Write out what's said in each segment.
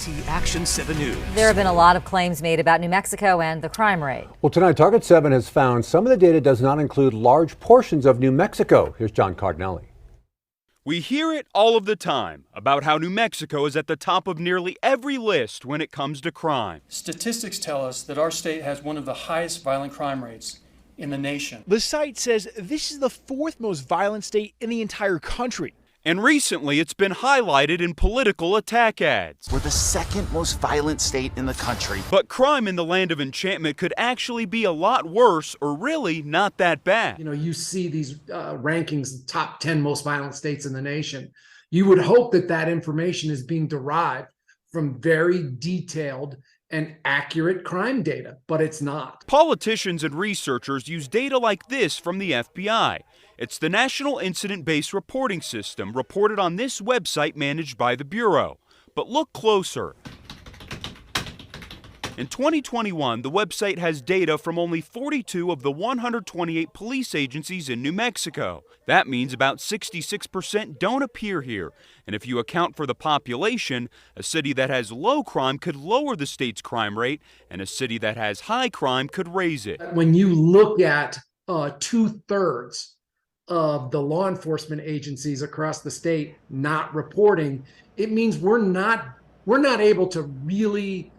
WPT Action 7 News. There have been a lot of claims made about New Mexico and the crime rate. Well, tonight, Target 7 has found some of the data does not include large portions of New Mexico. Here's John Cardinelli. We hear it all of the time about how New Mexico is at the top of nearly every list when it comes to crime. Statistics tell us that our state has one of the highest violent crime rates in the nation. The site says this is the fourth most violent state in the entire country. And recently, it's been highlighted in political attack ads. We're the second most violent state in the country. But crime in the land of enchantment could actually be a lot worse, or really not that bad. You know, you see these rankings, top 10 most violent states in the nation. You would hope that that information is being derived from very detailed and accurate crime data, but it's not. Politicians and researchers use data like this from the FBI. It's the National Incident-Based Reporting System, reported on this website managed by the Bureau. But look closer. In 2021, the website has data from only 42 of the 128 police agencies in New Mexico. That means about 66% don't appear here. And if you account for the population, a city that has low crime could lower the state's crime rate, and a city that has high crime could raise it. When you look at 2/3 of the law enforcement agencies across the state not reporting, it means we're not able to really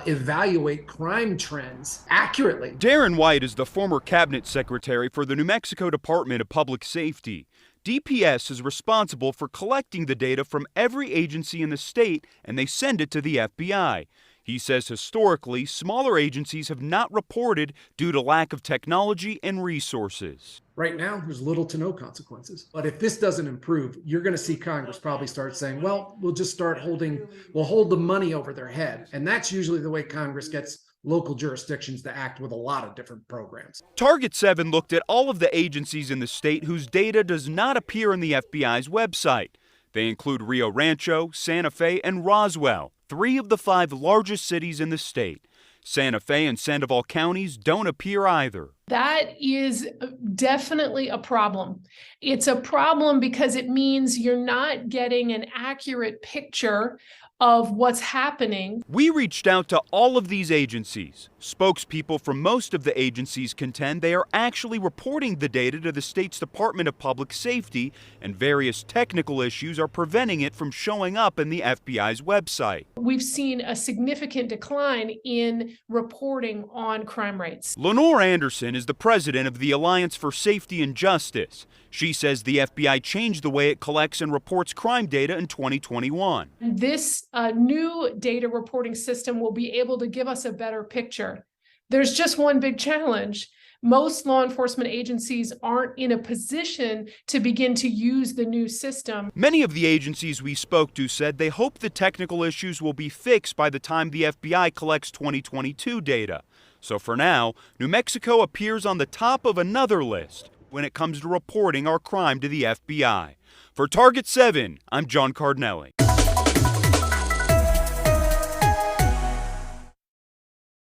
evaluate crime trends accurately. Darren White is the former cabinet secretary for the New Mexico Department of Public Safety. DPS is responsible for collecting the data from every agency in the state, and they send it to the FBI. He says historically, smaller agencies have not reported due to lack of technology and resources. Right now, there's little to no consequences. But if this doesn't improve, you're going to see Congress probably start saying, well, we'll just start we'll hold the money over their head. And that's usually the way Congress gets local jurisdictions to act with a lot of different programs. Target 7 looked at all of the agencies in the state whose data does not appear on the FBI's website. They include Rio Rancho, Santa Fe, and Roswell, 3 of the 5 largest cities in the state. Santa Fe and Sandoval counties don't appear either. That is definitely a problem. It's a problem because it means you're not getting an accurate picture of what's happening. We reached out to all of these agencies. Spokespeople from most of the agencies contend they are actually reporting the data to the state's Department of Public Safety, and various technical issues are preventing it from showing up in the FBI's website. We've seen a significant decline in reporting on crime rates. Lenore Anderson is the president of the Alliance for Safety and Justice. She says the FBI changed the way it collects and reports crime data in 2021. This new data reporting system will be able to give us a better picture. There's just one big challenge. Most law enforcement agencies aren't in a position to begin to use the new system. Many of the agencies we spoke to said they hope the technical issues will be fixed by the time the FBI collects 2022 data. So for now, New Mexico appears on the top of another list when it comes to reporting our crime to the FBI. For Target 7, I'm John Cardinelli.